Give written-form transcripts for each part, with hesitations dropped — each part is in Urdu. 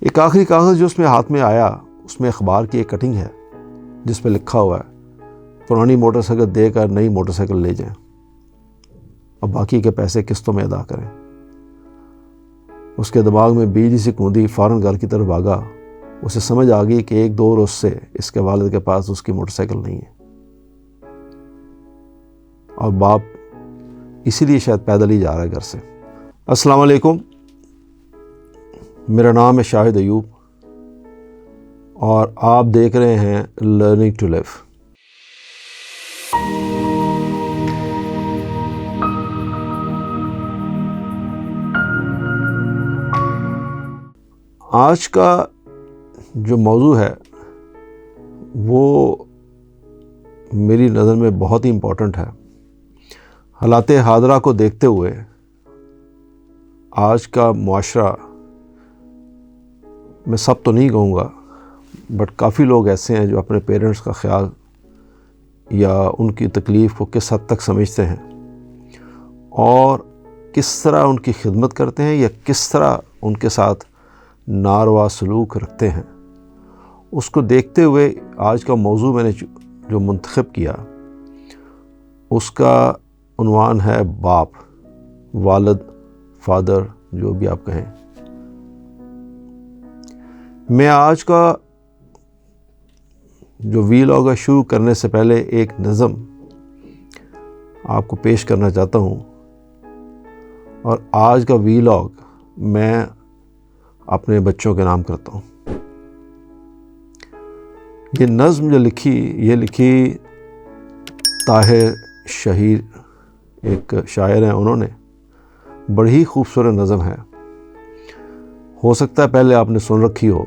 ایک آخری کاغذ جو اس میں ہاتھ میں آیا اس میں اخبار کی ایک کٹنگ ہے جس پہ لکھا ہوا ہے پرانی موٹر سائیکل دے کر نئی موٹر سائیکل لے جائیں اور باقی کے پیسے قسطوں میں ادا کریں۔ اس کے دماغ میں بجلی سی کوندی، فوراً گھر کی طرف بھاگا۔ اسے سمجھ آ گئی کہ 1-2 روز سے اس کے والد کے پاس اس کی موٹر سائیکل نہیں ہے، اور باپ اسی لیے شاید پیدل ہی جا رہا ہے گھر سے۔ السلام علیکم، میرا نام ہے شاہد ایوب اور آپ دیکھ رہے ہیں لرننگ ٹو لیو۔ آج کا جو موضوع ہے وہ میری نظر میں بہت ہی امپورٹنٹ ہے۔ حالات حاضرہ کو دیکھتے ہوئے آج کا معاشرہ، میں سب تو نہیں کہوں گا بٹ کافی لوگ ایسے ہیں جو اپنے پیرنٹس کا خیال یا ان کی تکلیف کو کس حد تک سمجھتے ہیں اور کس طرح ان کی خدمت کرتے ہیں یا کس طرح ان کے ساتھ ناروا سلوک رکھتے ہیں، اس کو دیکھتے ہوئے آج کا موضوع میں نے جو منتخب کیا اس کا عنوان ہے باپ، والد، فادر، جو بھی آپ کہیں۔ میں آج کا جو ویلاگ ہے شروع کرنے سے پہلے ایک نظم آپ کو پیش کرنا چاہتا ہوں، اور آج کا ویلاگ میں اپنے بچوں کے نام کرتا ہوں۔ یہ نظم جو لکھی طاہر شہیر ایک شاعر ہیں، انہوں نے بڑی ہی خوبصورت نظم ہے۔ ہو سکتا ہے پہلے آپ نے سن رکھی ہو،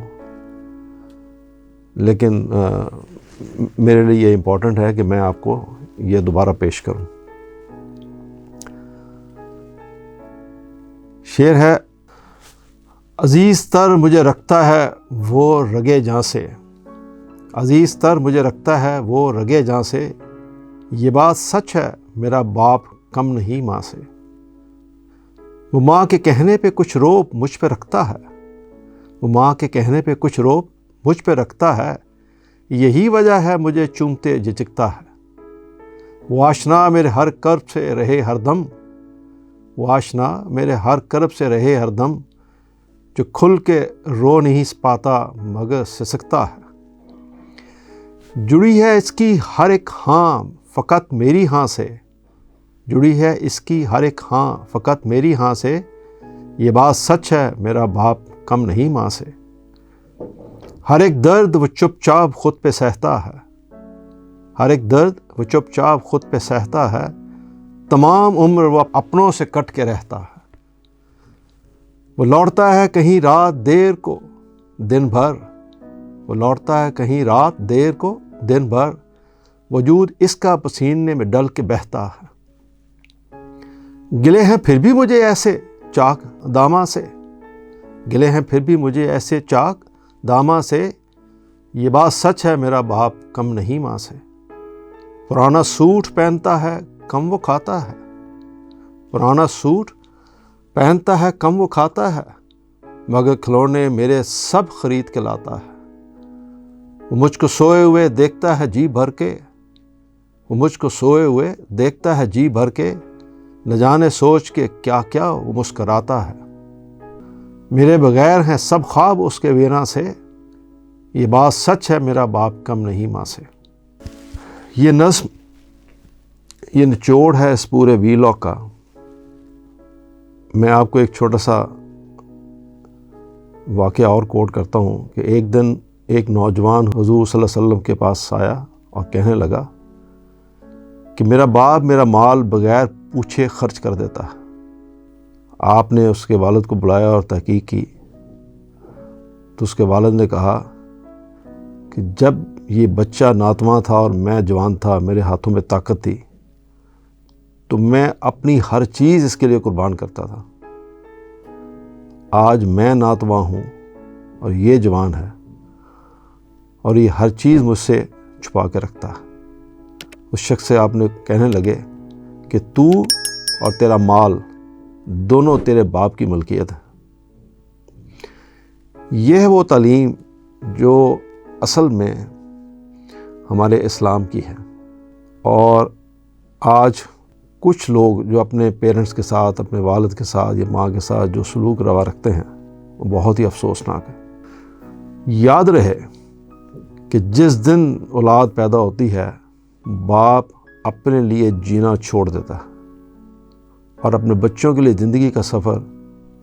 لیکن میرے لیے یہ امپورٹنٹ ہے کہ میں آپ کو یہ دوبارہ پیش کروں۔ شعر ہے: عزیز تر مجھے رکھتا ہے وہ رگے جاں سے، عزیز تر مجھے رکھتا ہے وہ رگے جاں سے، یہ بات سچ ہے میرا باپ کم نہیں ماں سے، وہ ماں کے کہنے پہ کچھ روب مجھ پہ رکھتا ہے، وہ ماں کے کہنے پہ کچھ روب مجھ پہ رکھتا ہے، یہی وجہ ہے مجھے چومتے جھجکتا ہے، وہ آشنا میرے ہر کرب سے رہے ہر دم، وہ آشنا میرے ہر کرب سے رہے ہر دم، جو کھل کے رو نہیں پاتا مگر سسکتا ہے، جڑی ہے اس کی ہر ایک ہاں فقط میری ہاں سے، جڑی ہے اس کی ہر ایک ہاں فقط میری ہاں سے، یہ بات سچ ہے میرا باپ کم نہیں ماں سے، ہر ایک درد وہ چپ چاپ خود پہ سہتا ہے، ہر ایک درد وہ چپ چاپ خود پہ سہتا ہے، تمام عمر وہ اپنوں سے کٹ کے رہتا ہے، وہ لوٹتا ہے کہیں رات دیر کو دن بھر، وہ لوٹتا ہے کہیں رات دیر کو دن بھر، وجود اس کا پسینے میں ڈل کے بہتا ہے، گلے ہیں پھر بھی مجھے ایسے چاک داماں سے، گلے ہیں پھر بھی مجھے ایسے چاک داماں سے، یہ بات سچ ہے میرا باپ کم نہیں ماں سے، پرانا سوٹ پہنتا ہے کم وہ کھاتا ہے، پرانا سوٹ پہنتا ہے کم وہ کھاتا ہے، مگر کھلونے میرے سب خرید کے لاتا ہے، وہ مجھ کو سوئے ہوئے دیکھتا ہے جی بھر کے، وہ مجھ کو سوئے ہوئے دیکھتا ہے جی بھر کے، نہ جانے سوچ کے کیا کیا وہ مسکراتا ہے، میرے بغیر ہیں سب خواب اس کے ویراں سے، یہ بات سچ ہے میرا باپ کم نہیں ماں سے۔ یہ نظم، یہ نچوڑ ہے اس پورے ویلاگ کا۔ میں آپ کو ایک چھوٹا سا واقعہ اور کوٹ کرتا ہوں کہ ایک دن ایک نوجوان حضور صلی اللہ علیہ وسلم کے پاس آیا اور کہنے لگا کہ میرا باپ میرا مال بغیر پوچھے خرچ کر دیتا ہے۔ آپ نے اس کے والد کو بلایا اور تحقیق کی تو اس کے والد نے کہا کہ جب یہ بچہ ناتواں تھا اور میں جوان تھا، میرے ہاتھوں میں طاقت تھی، تو میں اپنی ہر چیز اس کے لیے قربان کرتا تھا۔ آج میں ناتواں ہوں اور یہ جوان ہے اور یہ ہر چیز مجھ سے چھپا کے رکھتا ہے۔ اس شخص سے آپ نے کہنے لگے کہ تو اور تیرا مال دونوں تیرے باپ کی ملکیت ہے۔ یہ ہے وہ تعلیم جو اصل میں ہمارے اسلام کی ہے. اور آج کچھ لوگ جو اپنے پیرنٹس کے ساتھ، اپنے والد کے ساتھ یا ماں کے ساتھ جو سلوک روا رکھتے ہیں وہ بہت ہی افسوسناک ہے. یاد رہے کہ جس دن اولاد پیدا ہوتی ہے باپ اپنے لیے جینا چھوڑ دیتا ہے اور اپنے بچوں کے لیے زندگی کا سفر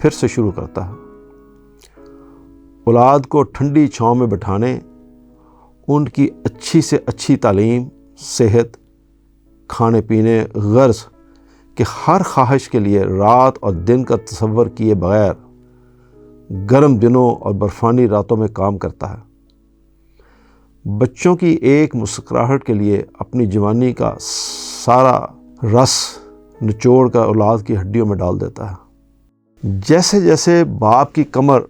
پھر سے شروع کرتا ہے. اولاد کو ٹھنڈی چھاؤں میں بٹھانے، ان کی اچھی سے اچھی تعلیم، صحت، کھانے پینے، غرض کہ ہر خواہش کے لیے رات اور دن کا تصور کیے بغیر گرم دنوں اور برفانی راتوں میں کام کرتا ہے. بچوں کی ایک مسکراہٹ کے لیے اپنی جوانی کا سارا رس نچوڑ کر اولاد کی ہڈیوں میں ڈال دیتا ہے. جیسے جیسے باپ کی کمر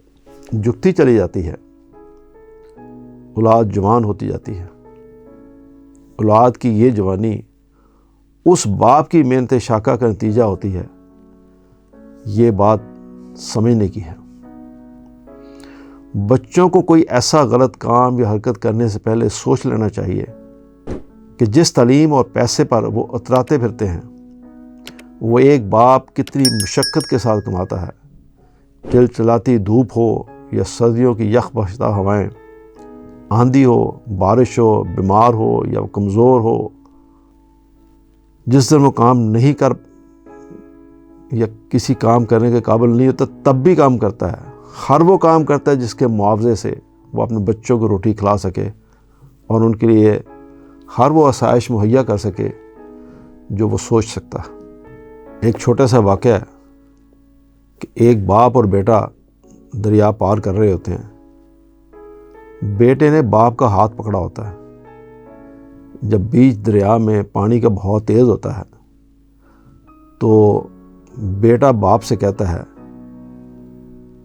جھکتی چلی جاتی ہے اولاد جوان ہوتی جاتی ہے. اولاد کی یہ جوانی اس باپ کی محنت شاقہ کا نتیجہ ہوتی ہے. یہ بات سمجھنے کی ہے. بچوں کو کوئی ایسا غلط کام یا حرکت کرنے سے پہلے سوچ لینا چاہیے کہ جس تعلیم اور پیسے پر وہ اتراتے پھرتے ہیں وہ ایک باپ کتنی مشقت کے ساتھ کماتا ہے. چلچلاتی دھوپ ہو یا سردیوں کی یخ بہشتہ ہوائیں، آندھی ہو، بارش ہو، بیمار ہو یا کمزور ہو، جس دن وہ کام نہیں کر یا کسی کام کرنے کے قابل نہیں ہوتا تب بھی کام کرتا ہے. ہر وہ کام کرتا ہے جس کے معاوضے سے وہ اپنے بچوں کو روٹی کھلا سکے اور ان کے لیے ہر وہ آسائش مہیا کر سکے جو وہ سوچ سکتا. ایک چھوٹا سا واقعہ ہے کہ ایک باپ اور بیٹا دریا پار کر رہے ہوتے ہیں. بیٹے نے باپ کا ہاتھ پکڑا ہوتا ہے. جب بیچ دریا میں پانی کا بہت تیز ہوتا ہے تو بیٹا باپ سے کہتا ہے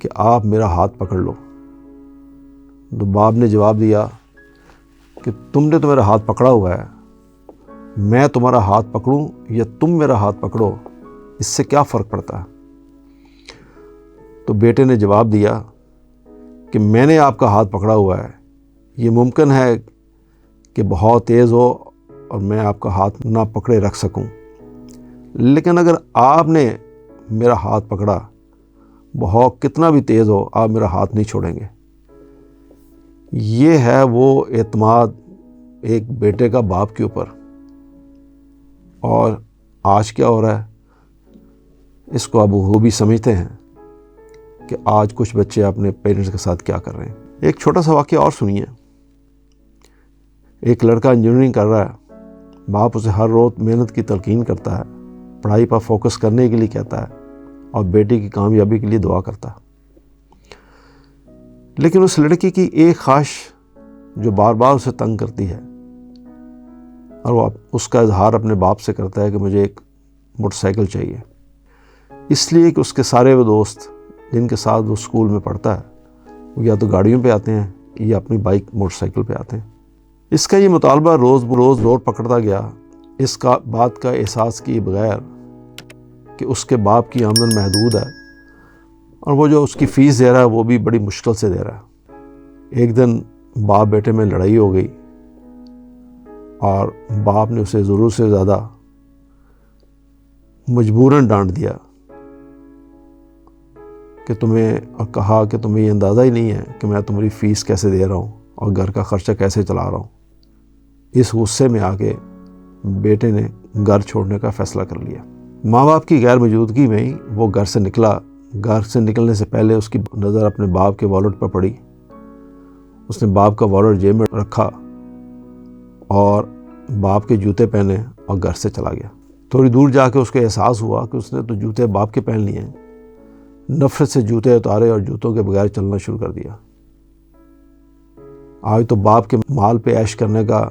کہ آپ میرا ہاتھ پکڑ لو. تو باپ نے جواب دیا کہ تم نے تو میرا ہاتھ پکڑا ہوا ہے، میں تمہارا ہاتھ پکڑوں یا تم میرا ہاتھ پکڑو، اس سے کیا فرق پڑتا ہے؟ تو بیٹے نے جواب دیا کہ میں نے آپ کا ہاتھ پکڑا ہوا ہے، یہ ممکن ہے کہ بہت تیز ہو اور میں آپ کا ہاتھ نہ پکڑے رکھ سکوں، لیکن اگر آپ نے میرا ہاتھ پکڑا، بہت کتنا بھی تیز ہو، آپ میرا ہاتھ نہیں چھوڑیں گے. یہ ہے وہ اعتماد ایک بیٹے کا باپ کے اوپر. اور آج کیا ہو رہا ہے اس کو اب وہ بھی سمجھتے ہیں کہ آج کچھ بچے اپنے پیرنٹس کے ساتھ کیا کر رہے ہیں. ایک چھوٹا سا واقعہ اور سنیے. ایک لڑکا انجینئرنگ کر رہا ہے، باپ اسے ہر روز محنت کی تلقین کرتا ہے، پڑھائی پر فوکس کرنے کے لیے کہتا ہے اور بیٹے کی کامیابی کے لیے دعا کرتا ہے. لیکن اس لڑکی کی ایک خواہش جو بار بار اسے تنگ کرتی ہے اور وہ اس کا اظہار اپنے باپ سے کرتا ہے کہ مجھے ایک موٹر سائیکل چاہیے، اس لیے کہ اس کے سارے وہ دوست جن کے ساتھ وہ اسکول میں پڑھتا ہے وہ یا تو گاڑیوں پہ آتے ہیں یا اپنی بائک موٹر سائیکل پہ آتے ہیں. اس کا یہ مطالبہ روز بروز زور پکڑتا گیا، اس کا بات کا احساس کیے بغیر کہ اس کے باپ کی آمدن محدود ہے اور وہ جو اس کی فیس دے رہا ہے وہ بھی بڑی مشکل سے دے رہا ہے. ایک دن باپ بیٹے میں لڑائی ہو گئی اور باپ نے اسے ضرورت سے زیادہ مجبوراً ڈانٹ دیا کہ اور کہا کہ تمہیں یہ اندازہ ہی نہیں ہے کہ میں تمہاری فیس کیسے دے رہا ہوں اور گھر کا خرچہ کیسے چلا رہا ہوں. اس غصے میں آ کے بیٹے نے گھر چھوڑنے کا فیصلہ کر لیا. ماں باپ کی غیر موجودگی میں ہی وہ گھر سے نکلا. گھر سے نکلنے سے پہلے اس کی نظر اپنے باپ کے والٹ پر پڑی. اس نے باپ کا والٹ جیب میں رکھا اور باپ کے جوتے پہنے اور گھر سے چلا گیا. تھوڑی دور جا کے اس کو احساس ہوا کہ اس نے تو جوتے باپ کے پہن لیے ہیں. نفرت سے جوتے اتارے اور جوتوں کے بغیر چلنا شروع کر دیا. آج تو باپ کے مال پہ عیش کرنے کا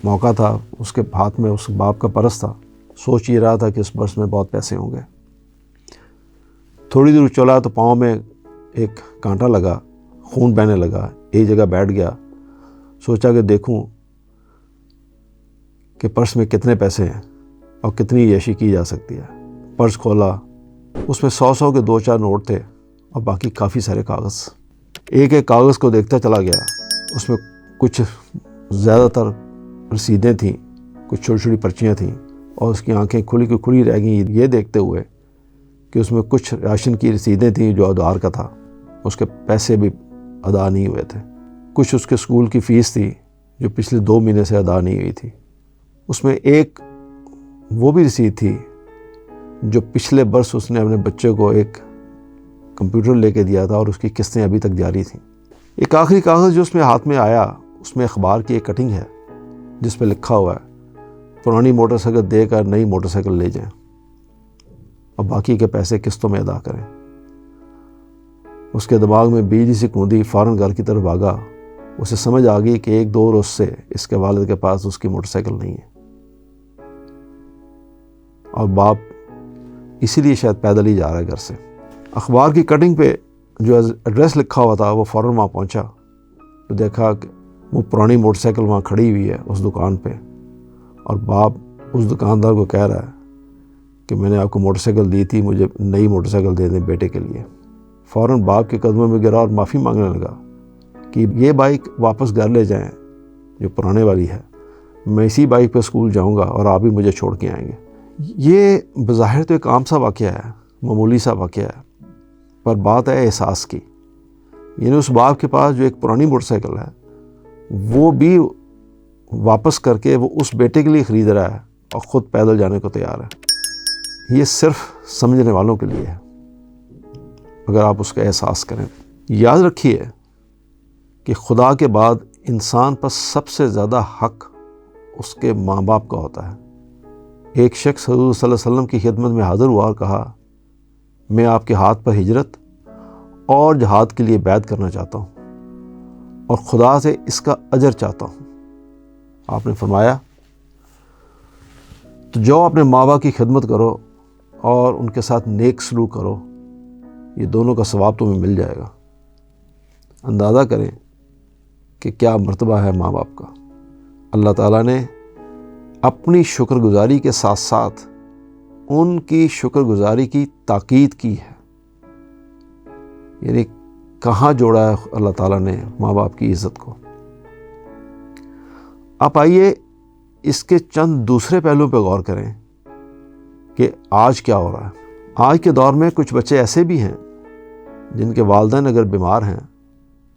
موقع تھا. اس کے ہاتھ میں اس باپ کا پرس تھا. سوچ یہ رہا تھا کہ اس پرس میں بہت پیسے ہوں گے. تھوڑی دور چلا تو پاؤں میں ایک کانٹا لگا، خون بہنے لگا. ایک جگہ بیٹھ گیا. سوچا کہ دیکھوں کہ پرس میں کتنے پیسے ہیں اور کتنی عیشی کی جا سکتی ہے. پرس کھولا، اس میں 100 کے 2-4 نوٹ تھے اور باقی کافی سارے کاغذ. ایک ایک کاغذ کو دیکھتا چلا گیا. اس میں کچھ زیادہ تر رسیدیں تھیں, کچھ چھوٹی چھوٹی پرچیاں تھیں, اور اس کی آنکھیں کھلی کی کھلی رہ گئیں یہ دیکھتے ہوئے کہ اس میں کچھ راشن کی رسیدیں تھیں جو ادوار کا تھا, اس کے پیسے بھی ادا نہیں ہوئے تھے. کچھ اس کے اسکول کی فیس تھی جو پچھلے 2 مہینے سے ادا نہیں ہوئی تھی. اس میں ایک وہ بھی رسید تھی جو پچھلے برس اس نے اپنے بچے کو ایک کمپیوٹر لے کے دیا تھا اور اس کی قسطیں ابھی تک جاری تھیں. ایک آخری کاغذ جو اس میں ہاتھ میں آیا, اس میں اخبار کی ایک کٹنگ ہے جس پہ لکھا ہوا ہے پرانی موٹر سائیکل دے کر نئی موٹر سائیکل لے جائیں اور باقی کے پیسے قسطوں میں ادا کریں. اس کے دماغ میں بجلی سی کوندی, فوراً گھر کی طرف بھاگا. اسے سمجھ آ گئی کہ 1-2 روز سے اس کے والد کے پاس اس کی موٹر سائیکل نہیں ہے, اور باپ اسی لیے شاید پیدل ہی جا رہا ہے گھر سے. اخبار کی کٹنگ پہ جو ایڈریس لکھا ہوا تھا وہ فوراً وہاں پہنچا تو دیکھا کہ وہ پرانی موٹر سائیکل وہاں کھڑی ہوئی ہے اس دکان پہ, اور باپ اس دکاندار کو کہہ رہا ہے کہ میں نے آپ کو موٹر سائیکل دی تھی, مجھے نئی موٹر سائیکل دے دیں بیٹے کے لیے. فوراً باپ کے قدموں میں گرا اور معافی مانگنے لگا کہ یہ بائک واپس گھر لے جائیں جو پرانے والی ہے, میں اسی بائک پہ اسکول جاؤں گا اور آپ ہی مجھے چھوڑ کے آئیں گے. یہ بظاہر تو ایک عام سا واقعہ ہے, معمولی سا واقعہ ہے, پر بات ہے احساس کی. یعنی اس باپ کے پاس جو ایک پرانی موٹر سائیکل ہے وہ بھی واپس کر کے وہ اس بیٹے کے لیے خرید رہا ہے اور خود پیدل جانے کو تیار ہے. یہ صرف سمجھنے والوں کے لیے ہے اگر آپ اس کا احساس کریں. یاد رکھیے کہ خدا کے بعد انسان پر سب سے زیادہ حق اس کے ماں باپ کا ہوتا ہے. ایک شخص حضور صلی اللہ علیہ وسلم کی خدمت میں حاضر ہوا اور کہا, میں آپ کے ہاتھ پر ہجرت اور جہاد کے لیے بیعت کرنا چاہتا ہوں اور خدا سے اس کا اجر چاہتا ہوں. آپ نے فرمایا, تو جو اپنے ماں باپ کی خدمت کرو اور ان کے ساتھ نیک سلوک کرو, یہ دونوں کا ثواب تمہیں مل جائے گا. اندازہ کریں کہ کیا مرتبہ ہے ماں باپ کا. اللہ تعالیٰ نے اپنی شکر گزاری کے ساتھ ساتھ ان کی شکر گزاری کی تاکید کی ہے. یعنی کہاں جوڑا ہے اللہ تعالیٰ نے ماں باپ کی عزت کو. آپ آئیے اس کے چند دوسرے پہلوؤں پہ غور کریں کہ آج کیا ہو رہا ہے. آج کے دور میں کچھ بچے ایسے بھی ہیں جن کے والدین اگر بیمار ہیں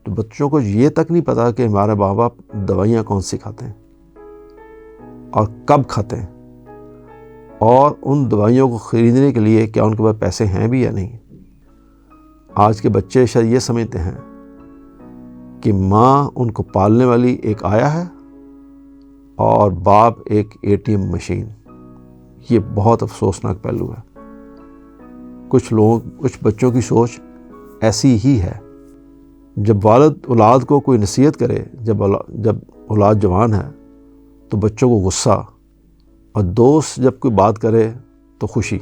تو بچوں کو یہ تک نہیں پتا کہ ہمارے ماں باپ دوائیاں کون سی کھاتے ہیں اور کب کھاتے ہیں, اور ان دوائیوں کو خریدنے کے لیے کیا ان کے پاس پیسے ہیں بھی یا نہیں. آج کے بچے شاید یہ سمجھتے ہیں کہ ماں ان کو پالنے والی ایک آیا ہے اور باپ ایک ATM مشین. یہ بہت افسوسناک پہلو ہے. کچھ بچوں کی سوچ ایسی ہی ہے. جب والد اولاد کو کوئی نصیحت کرے, جب اولاد جوان ہے تو بچوں کو غصہ, اور دوست جب کوئی بات کرے تو خوشی.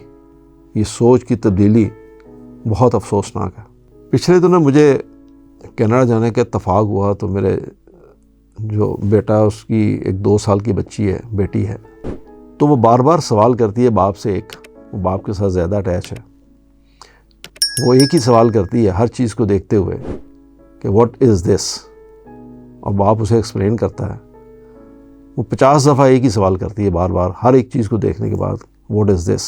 یہ سوچ کی تبدیلی بہت افسوسناک ہے. پچھلے دنوں مجھے کینیڈا جانے کا اتفاق ہوا تو میرے جو بیٹا, اس کی ایک 2 سال کی بچی ہے, بیٹی ہے, تو وہ بار بار سوال کرتی ہے باپ سے. وہ باپ کے ساتھ زیادہ اٹیچ ہے. وہ ایک ہی سوال کرتی ہے ہر چیز کو دیکھتے ہوئے کہ واٹ از دس, اور باپ اسے ایکسپلین کرتا ہے. وہ 50 دفعہ ایک ہی سوال کرتی ہے بار بار ہر ایک چیز کو دیکھنے کے بعد, واٹ از دس.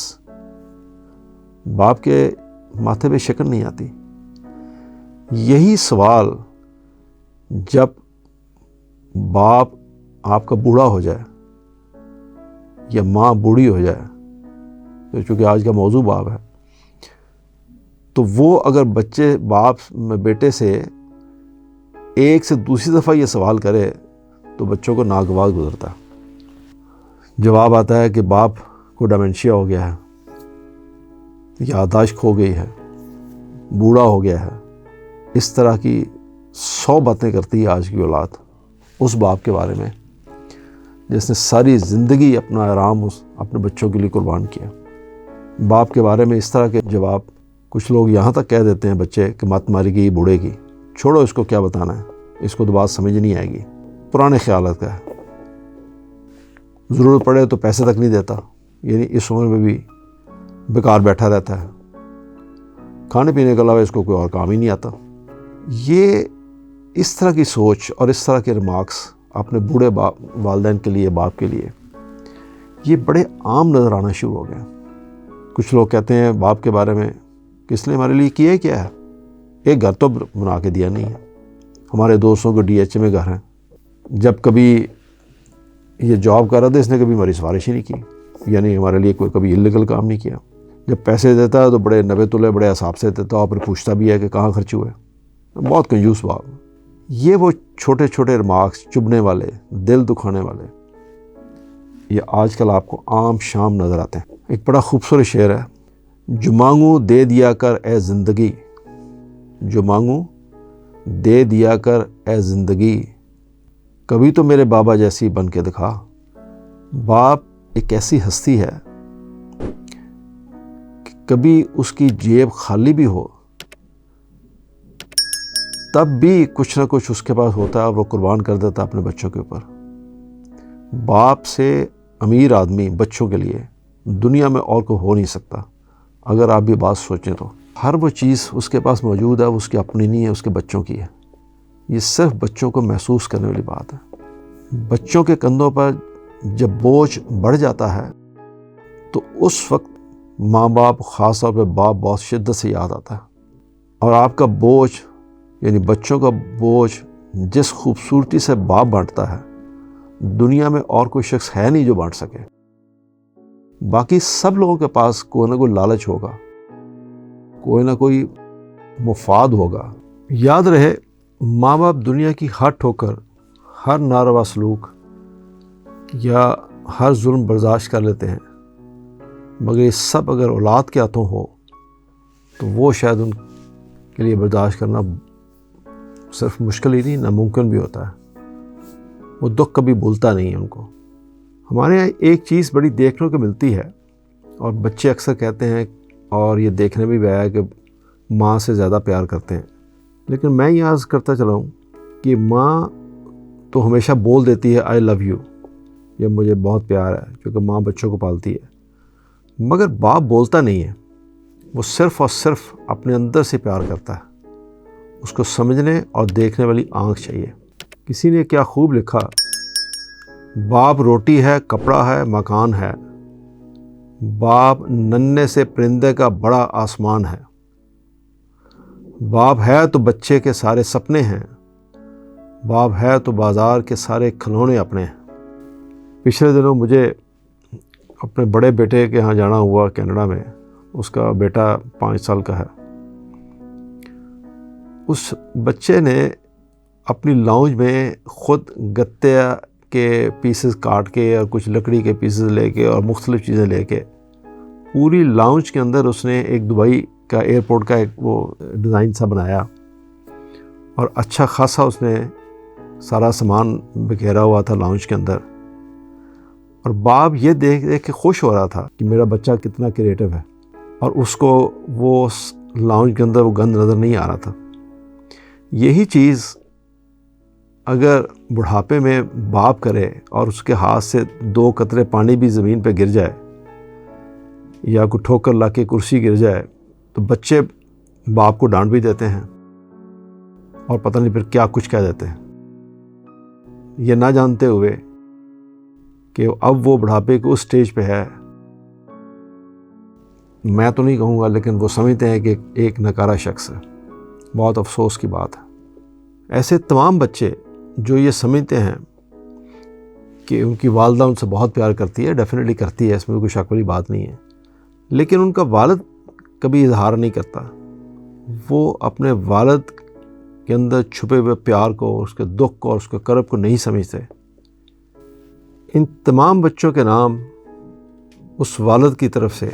باپ کے ماتھے پہ شکن نہیں آتی. یہی سوال جب باپ آپ کا بوڑھا ہو جائے یا ماں بوڑھی ہو جائے, تو چونکہ آج کا موضوع باپ ہے, تو وہ اگر بچے باپ بیٹے سے ایک سے دوسری دفعہ یہ سوال کرے تو بچوں کو ناگوار گزرتا ہے. جواب آتا ہے کہ باپ کو ڈیمنشیا ہو گیا ہے, یادداشت کھو گئی ہے, بوڑھا ہو گیا ہے. اس طرح کی 100 باتیں کرتی ہے آج کی اولاد اس باپ کے بارے میں جس نے ساری زندگی اپنا آرام اپنے بچوں کے لیے قربان کیا. باپ کے بارے میں اس طرح کے جواب کچھ لوگ یہاں تک کہہ دیتے ہیں بچے کہ مت ماری گئی بوڑھے کی, چھوڑو اس کو کیا بتانا ہے, اس کو تو بات سمجھ نہیں آئے گی. پرانے خیالات کا ہے. ضرورت پڑے تو پیسے تک نہیں دیتا, یعنی اس عمر میں بھی بیکار بیٹھا رہتا ہے. کھانے پینے کے علاوہ اس کو کوئی اور کام ہی نہیں آتا. یہ اس طرح کی سوچ اور اس طرح کے ریمارکس اپنے بوڑھے والدین کے لیے، باپ کے لیے، یہ بڑے عام نظر آنا شروع ہو گئے۔ کچھ لوگ کہتے ہیں باپ کے بارے میں کہ اس نے ہمارے لیے کیا ہے، ایک گھر تو بنا کے دیا نہیں ہے، ہمارے دوستوں کو ڈی ایچ اے میں گھر ہیں، جب کبھی یہ جاب کر رہا تھا اس نے کبھی ہماری سفارش ہی نہیں کی، یعنی ہمارے لیے کوئی کبھی انلیگل کام نہیں کیا، جب پیسے دیتا ہے تو بڑے نبے تلے بڑے حساب سے دیتا اور پھر پوچھتا بھی ہے کہ کہاں خرچ ہوئے، بہت کنجوس باپ۔ یہ وہ چھوٹے چھوٹے ریمارکس چبھنے والے، دل دکھانے والے، یہ آج کل آپ کو عام شام نظر آتے ہیں۔ ایک بڑا خوبصورت شعر ہے، جو مانگوں دے دیا کر اے زندگی، جو مانگوں دے دیا کر اے زندگی، کبھی تو میرے بابا جیسی بن کے دکھا۔ باپ ایک ایسی ہستی ہے کہ کبھی اس کی جیب خالی بھی ہو تب بھی کچھ نہ کچھ اس کے پاس ہوتا ہے اور وہ قربان کر دیتا ہے اپنے بچوں کے اوپر۔ باپ سے امیر آدمی بچوں کے لیے دنیا میں اور کوئی ہو نہیں سکتا۔ اگر آپ بھی بات سوچیں تو ہر وہ چیز اس کے پاس موجود ہے، وہ اس کی اپنی نہیں ہے، اس کے بچوں کی ہے۔ یہ صرف بچوں کو محسوس کرنے والی بات ہے۔ بچوں کے کندھوں پر جب بوجھ بڑھ جاتا ہے تو اس وقت ماں باپ، خاص طور پہ باپ، بہت شدت سے یاد آتا ہے، اور آپ کا بوجھ یعنی بچوں کا بوجھ جس خوبصورتی سے باپ بانٹتا ہے، دنیا میں اور کوئی شخص ہے نہیں جو بانٹ سکے۔ باقی سب لوگوں کے پاس کوئی نہ کوئی لالچ ہوگا، کوئی نہ کوئی مفاد ہوگا۔ یاد رہے، ماں باپ دنیا کی ہر ٹھوکر، ہر ناروا سلوک یا ہر ظلم برداشت کر لیتے ہیں، مگر یہ سب اگر اولاد کے ہاتھوں ہو تو وہ شاید ان کے لیے برداشت کرنا صرف مشکل ہی نہیں، ناممکن بھی ہوتا ہے۔ وہ دکھ کبھی بھولتا نہیں ہے ان کو۔ ہمارے یہاں ایک چیز بڑی دیکھنے کو ملتی ہے، اور بچے اکثر کہتے ہیں اور یہ دیکھنے میں بھی آیا کہ ماں سے زیادہ پیار کرتے ہیں، لیکن میں یہ عرض کرتا چلا ہوں کہ ماں تو ہمیشہ بول دیتی ہے آئی لو یو، یہ مجھے بہت پیار ہے، کیونکہ ماں بچوں کو پالتی ہے، مگر باپ بولتا نہیں ہے، وہ صرف اور صرف اپنے اندر سے پیار کرتا ہے۔ اس کو سمجھنے اور دیکھنے والی آنکھ چاہیے۔ کسی نے کیا خوب لکھا، باپ روٹی ہے، کپڑا ہے، مکان ہے، باپ ننھے سے پرندے کا بڑا آسمان ہے، باپ ہے تو بچے کے سارے سپنے ہیں، باپ ہے تو بازار کے سارے کھلونے اپنے ہیں۔ پچھلے دنوں مجھے اپنے بڑے بیٹے کے ہاں جانا ہوا کینیڈا میں، اس کا بیٹا 5 سال کا ہے۔ اس بچے نے اپنی لاؤنج میں خود گتے کے پیسز کاٹ کے اور کچھ لکڑی کے پیسز لے کے اور مختلف چیزیں لے کے پوری لاؤنج کے اندر اس نے ایک دبئی کا ایئرپورٹ کا ایک وہ ڈیزائن سا بنایا، اور اچھا خاصا اس نے سارا سامان بکھیرا ہوا تھا لاؤنج کے اندر، اور باپ یہ دیکھ دیکھ کے خوش ہو رہا تھا کہ میرا بچہ کتنا کریٹو ہے، اور اس کو وہ لاؤنج کے اندر وہ گند نظر نہیں آ رہا تھا۔ یہی چیز اگر بڑھاپے میں باپ کرے اور اس کے ہاتھ سے 2 قطرے پانی بھی زمین پہ گر جائے یا کوئی ٹھوکر لا کے کرسی گر جائے تو بچے باپ کو ڈانٹ بھی دیتے ہیں اور پتہ نہیں پھر کیا کچھ کہہ دیتے ہیں، یہ نہ جانتے ہوئے کہ اب وہ بڑھاپے کے اس سٹیج پہ ہے۔ میں تو نہیں کہوں گا، لیکن وہ سمجھتے ہیں کہ ایک نکارا شخص ہے۔ بہت افسوس کی بات ہے۔ ایسے تمام بچے جو یہ سمجھتے ہیں کہ ان کی والدہ ان سے بہت پیار کرتی ہے، ڈیفینیٹلی کرتی ہے، اس میں کوئی شک والی بات نہیں ہے، لیکن ان کا والد کبھی اظہار نہیں کرتا۔ وہ اپنے والد کے اندر چھپے ہوئے پیار کو، اس کے دکھ کو اور اس کے کرب کو نہیں سمجھتے۔ ان تمام بچوں کے نام اس والد کی طرف سے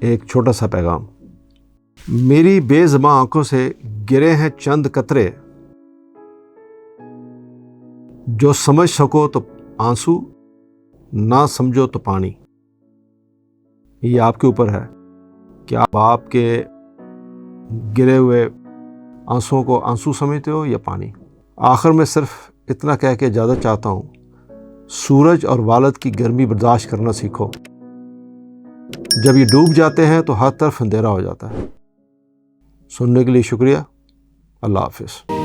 ایک چھوٹا سا پیغام، میری بے زباں آنکھوں سے گرے ہیں چند قطرے، جو سمجھ سکو تو آنسو، نہ سمجھو تو پانی۔ یہ آپ کے اوپر ہے کہ آپ باپ کے گرے ہوئے آنسوؤں کو آنسو سمجھتے ہو یا پانی۔ آخر میں صرف اتنا کہہ کے اجازت چاہتا ہوں، سورج اور والد کی گرمی برداشت کرنا سیکھو۔ جب یہ ڈوب جاتے ہیں تو ہر طرف اندھیرا ہو جاتا ہے۔ سننے کے لیے شکریہ۔ اللہ حافظ.